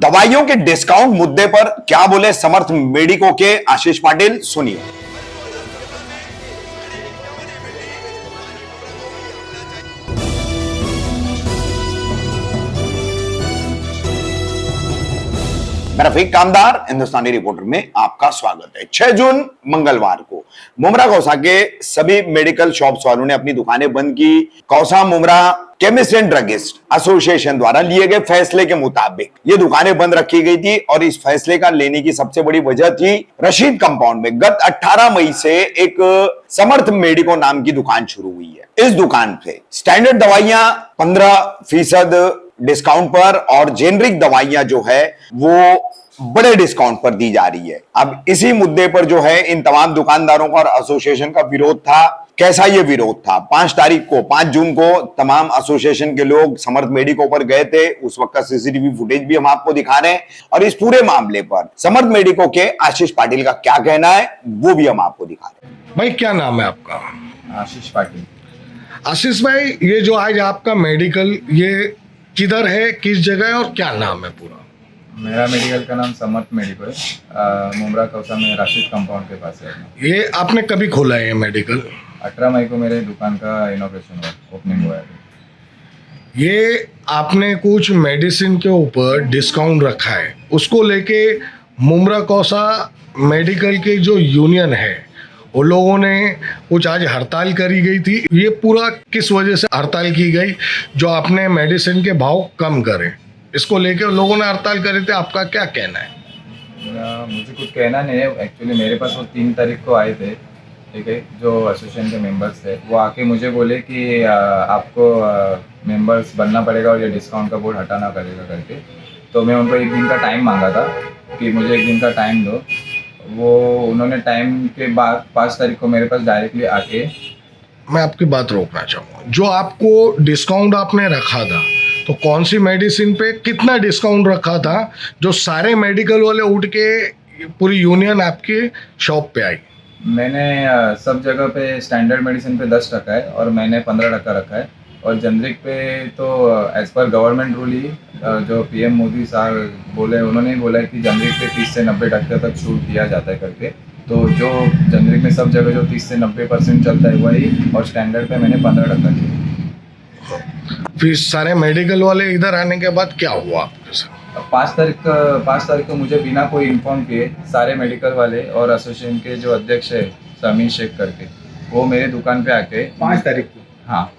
दवाइयों के डिस्काउंट मुद्दे पर क्या बोले समर्थ मेडिको के आशीष पाटिल, सुनिए। मैं रफीक कामदार हिंदुस्तानी रिपोर्टर में आपका स्वागत है। 6 जून मंगलवार को मुमरा कौसा के सभी मेडिकल शॉप्स वालों ने अपनी दुकानें बंद की। Kausa Mumbra chemist and druggist association द्वारा लिए गए फैसले के मुताबिक ये दुकानें बंद रखी गई थी और इस फैसले का लेने की सबसे बड़ी वजह थी रशीद कंपाउंड में गत 18 मई से एक समर्थ मेडिको नाम की दुकान शुरू हुई है। इस दुकान पे स्टैंडर्ड दवाइयां 15% डिस्काउंट पर और जेनरिक दवाइयां जो है वो बड़े डिस्काउंट पर दी जा रही है। अब इसी मुद्दे पर जो है इन तमाम दुकानदारों का और एसोसिएशन का विरोध था। कैसा ये विरोध था? 5 जून को तमाम एसोसिएशन के लोग समर्थ मेडिको पर गए थे। उस वक्त का सीसीटीवी फुटेज भी हम आपको दिखा रहे हैं और इस पूरे मामले पर समर्थ मेडिको के आशीष पाटिल का क्या कहना है वो भी हम आपको दिखा रहे हैं। भाई क्या नाम है आपका? आशीष पाटिल। आशीष भाई, ये जो आज आपका मेडिकल ये किधर है, किस जगह है और क्या नाम है पूरा? मेरा मेडिकल का नाम समर्थ मेडिको है। मुमरा कौसा में राशिद कंपाउंड के पास है। ये आपने कभी खोला है ये मेडिकल? 18 मई को मेरे दुकान का इनॉग्रेशन हुआ, ओपनिंग हुआ है। ये आपने कुछ मेडिसिन के ऊपर डिस्काउंट रखा है, उसको लेके मुमरा कौसा मेडिकल के जो यूनियन है वो लोगों ने कुछ आज हड़ताल करी गई थी। ये पूरा किस वजह से हड़ताल की गई? जो आपने मेडिसिन के भाव कम करे, इसको लेकर लोगों ने हड़ताल करे थे। आपका क्या कहना है? मुझे कुछ कहना नहीं है। एक्चुअली मेरे पास वो 3 तारीख को आए थे, ठीक है, जो एसोसिएशन के मेंबर्स थे। वो आके मुझे बोले कि आपको मेंबर्स बनना पड़ेगा और ये डिस्काउंट का बोर्ड हटाना पड़ेगा करके। तो मैं उनको 1 दिन का टाइम मांगा था कि मुझे 1 दिन का टाइम दो। वो उन्होंने टाइम के बाद 5 तारीख को मेरे पास डायरेक्टली आके। मैं आपकी बात रोकना चाहूँगा। जो आपको डिस्काउंट आपने रखा था तो कौन सी मेडिसिन पे कितना डिस्काउंट रखा था जो सारे मेडिकल वाले उठ के पूरी यूनियन आपकी शॉप पे आई? मैंने सब जगह पे स्टैंडर्ड मेडिसिन पे 10 रखा है और मैंने 15% रखा है। और जनरिक पे तो एज़ पर गवर्नमेंट रूल ही जो पीएम मोदी साहब बोले, उन्होंने ही बोला है कि जनरिक पे 30 से 90% तक छूट दिया जाता है करके। तो जो जनरिक में सब जगह जो 30 से 90% चलता है वही, और स्टैंडर्ड पे मैंने 15% दिया। फिर सारे मेडिकल वाले इधर आने के बाद क्या हुआ आपके साथ? 5 तारीख को मुझे बिना कोई इन्फॉर्म किए सारे मेडिकल वाले और एसोसिएशन के जो अध्यक्ष है समीर शेख करके, वो मेरे दुकान पे आके 5 तारीख को, हाँ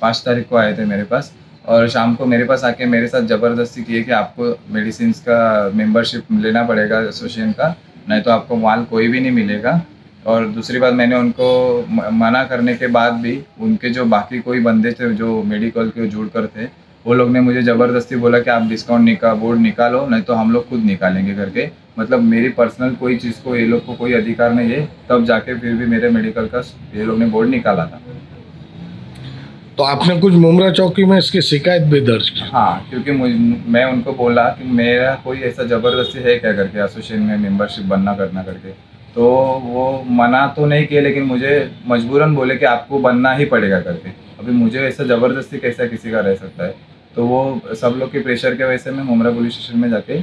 5 तारीख को आए थे मेरे पास। और शाम को मेरे पास आके मेरे साथ ज़बरदस्ती की कि आपको मेडिसिन का मेंबरशिप लेना पड़ेगा एसोसिएशन का, नहीं तो आपको माल कोई भी नहीं मिलेगा। और दूसरी बात, मैंने उनको मना करने के बाद भी उनके जो बाकी कोई बंदे थे जो मेडिकल के जुड़ कर थे, वो लोग ने मुझे ज़बरदस्ती बोला कि आप डिस्काउंट बोर्ड निकालो, नहीं तो हम लोग खुद निकालेंगे करके। मतलब मेरी पर्सनल कोई चीज़ को ये लोग को कोई अधिकार नहीं है। तब जाके फिर भी मेरे मेडिकल का ये लोग ने बोर्ड निकाला था। तो आपने कुछ मुमरा चौकी में इसकी शिकायत भी दर्ज की? हाँ, क्योंकि मैं उनको बोला कि मेरा कोई ऐसा ज़बरदस्ती है क्या करके एसोसिएशन में मेंबरशिप बनना करना करके। तो वो मना तो नहीं किए, लेकिन मुझे मजबूरन बोले कि आपको बनना ही पड़ेगा करके। अभी मुझे ऐसा ज़बरदस्ती कैसा किसी का रह सकता है? तो वो सब लोग के प्रेशर के वजह से मैं मुमरा पुलिस स्टेशन में जाके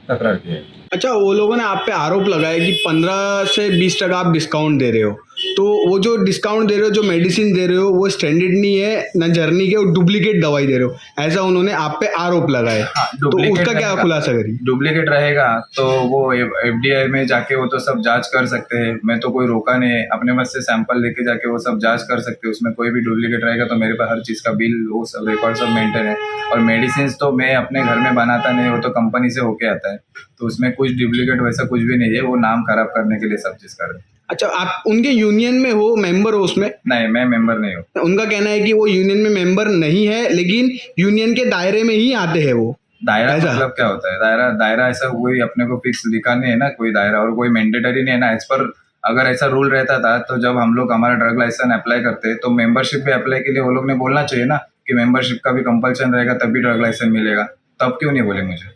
तकरार किया। अच्छा, वो लोगों ने आप पे आरोप लगाया कि 15 से 20% आप डिस्काउंट दे रहे हो। तो वो जो डिस्काउंट दे रहे हो, जो मेडिसिन दे रहे हो, वो स्टैंडर्ड नहीं है ना जर्नी के, और डुप्लीकेट दवाई दे रहे हो, ऐसा उन्होंने आप पे आरोप लगाया। तो उसका क्या खुलासा करिए? डुप्लीकेट रहेगा तो वो एफडीआई में जाके वो तो सब जांच कर सकते हैं। मैं तो कोई रोका नहीं है, अपने बस से सैंपल लेके जाके वो सब जांच कर सकते हैं। उसमें कोई भी डुप्लीकेट रहेगा तो मेरे पास हर चीज़ का बिल, वो सब रिकॉर्ड सब मेंटेन है। और मेडिसिन तो मैं अपने घर में बनाता नहीं, वो तो कंपनी से होके आता है। तो उसमें कुछ डुप्लीकेट वैसा कुछ भी नहीं है। वो नाम खराब करने के लिए सब चीज़ कर रहे हैं। अच्छा, आप उनके यूनियन में हो, मेंबर हो उसमें? नहीं, मैं मेंबर नहीं हूँ। उनका कहना है कि वो यूनियन में मेंबर नहीं है, लेकिन यूनियन के दायरे में ही आते हैं वो। दायरा मतलब क्या होता है? दायरा ऐसा कोई अपने को फिक्स लिखा नहीं है ना कोई दायरा, और कोई मैंडेटरी नहीं है ना। एज पर अगर ऐसा रूल रहता था तो जब हम लोग हमारा ड्रग लाइसेंस अप्लाई करते हैं तो मेंबरशिप पे अप्लाई के लिए वो लोग ने बोलना चाहिए ना कि मेंबरशिप का भी कंपल्सन रहेगा तब भी ड्रग लाइसेंस मिलेगा। तब क्यों नहीं बोले मुझे?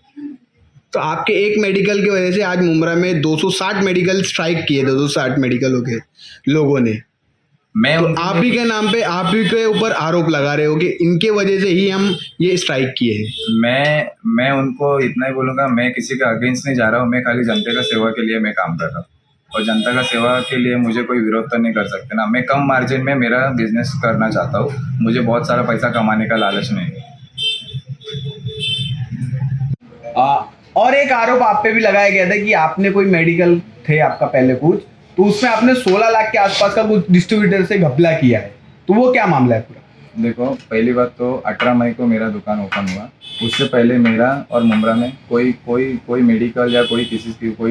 तो आपके एक मेडिकल की वजह से आज मुमरा में 260 मेडिकल स्ट्राइक किए थे, 260 मेडिकलों के लोगों ने। मैं तो उनके- आप ही के नाम पे आप ही के ऊपर आरोप लगा रहे हो कि इनके वजह से ही हम ये स्ट्राइक किए हैं। मैं उनको इतना ही बोलूँगा, मैं किसी के अगेंस्ट नहीं जा रहा हूँ, मैं खाली जनता का सेवा के लिए मैं काम कर रहा हूँ और जनता का सेवा के लिए मुझे कोई विरोध तो नहीं कर सकते ना। मैं कम मार्जिन में मेरा बिजनेस करना चाहता हूँ, मुझे बहुत सारा पैसा कमाने का लालच नहीं है। और एक आरोप आप पे भी लगाया गया था कि आपने कोई मेडिकल थे आपका पहले कुछ, तो उसमें आपने 16 लाख के आसपास का कुछ डिस्ट्रीब्यूटर से घपला किया है, तो वो क्या मामला है पूरा? देखो, पहली बात तो 18 मई को मेरा दुकान ओपन हुआ, उससे पहले मेरा और मुमरा में कोई मेडिकल या कोई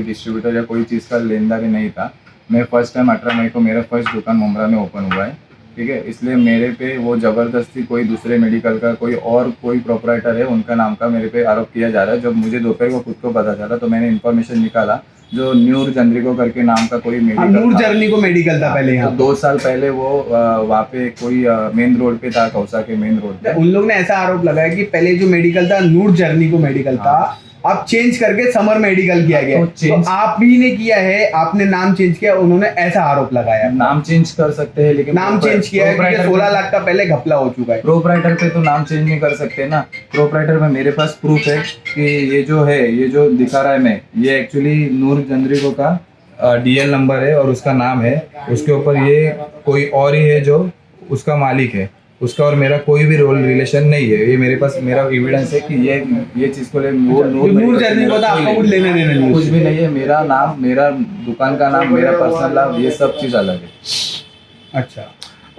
डिस्ट्रीब्यूटर या कोई चीज़ का लेनदारी नहीं था। मैं फर्स्ट टाइम 18 मई को मेरा फर्स्ट दुकान मुमरा में ओपन हुआ है, ठीक है। इसलिए मेरे पे वो ज़बरदस्ती कोई दूसरे मेडिकल का कोई प्रोपराइटर है उनका नाम का मेरे पे आरोप किया जा रहा है। जब मुझे दोपहर को खुद को पता चला तो मैंने इन्फॉर्मेशन निकाला, जो न्यूर जंद्रिको करके नाम का कोई मेडिकल नूर जर्नी को मेडिकल था पहले यहाँ। तो 2 साल पहले वो वहाँ पे कोई मेन रोड पे था, कौसा के मेन रोड पे। उन लोग ने ऐसा आरोप लगाया कि पहले जो मेडिकल था नूर जर्नी को मेडिकल था, अब चेंज करके समर मेडिकल किया गया। तो आप ही ने किया है, आपने नाम चेंज किया, उन्होंने ऐसा आरोप लगाया। नाम चेंज कर सकते हैं लेकिन नाम चेंज किया है क्योंकि 16 लाख का पहले घपला हो चुका है। प्रोपराइटर पे तो नाम चेंज नहीं कर सकते ना। प्रोपराइटर में मेरे पास प्रूफ है कि ये जो दिखा रहा है मैं, ये एक्चुअली नूर जंद्रिको का DL नंबर है और उसका नाम है, उसके ऊपर ये कोई और ही है जो उसका मालिक है। उसका और मेरा कोई भी रिलेशन नहीं है। ये मेरे पास मेरा एविडेंस है कि ये चीज़ को ले वो नूर जर्नी को था, आपका कुछ लेने देने नहीं, कुछ भी नहीं है। मेरा नाम, मेरा दुकान का नाम, मेरा पर्सनल नाम, ये सब चीज़ अलग है। अच्छा,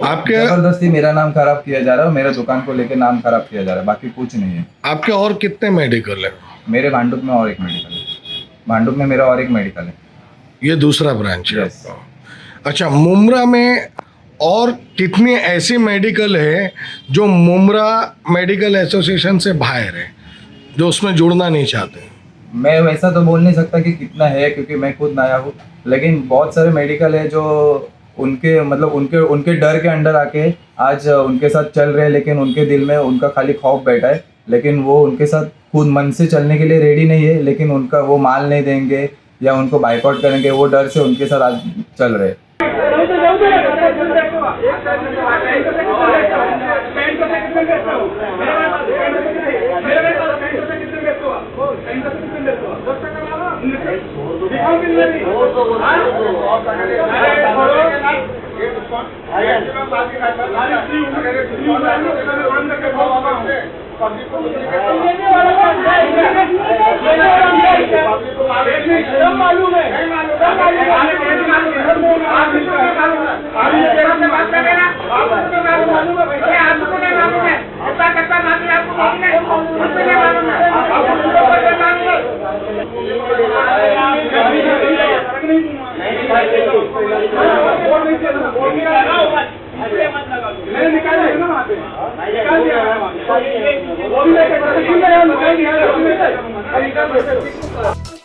आपके जबरदस्ती मेरा नाम खराब किया जा रहा है, मेरे दुकान को लेके नाम खराब किया जा रहा है, बाकी कुछ नहीं है। आपके और कितने मेडिकल है? मेरे भांडुप में और एक मेडिकल है, भांडुप में मेरा और एक मेडिकल है। ये दूसरा ब्रांच है Yes. आपका। अच्छा, मुमरा में और कितनी ऐसी मेडिकल है जो मुमरा मेडिकल एसोसिएशन से बाहर है, जो उसमें जुड़ना नहीं चाहते? मैं वैसा तो बोल नहीं सकता कि कितना है क्योंकि मैं खुद नया हूँ, लेकिन बहुत सारे मेडिकल है जो उनके डर के अंडर आके आज उनके साथ चल रहे हैं, लेकिन उनके दिल में उनका खाली खौफ बैठा है, लेकिन वो उनके साथ खुद मन से चलने के लिए रेडी नहीं है, लेकिन उनका वो माल नहीं देंगे या उनको बाइकआउट करेंगे, वो डर से उनके साथ आज चल रहे हैं। मालूम है मैंने निकाल दिया ना वहाँ पे, निकाल दिया वो भी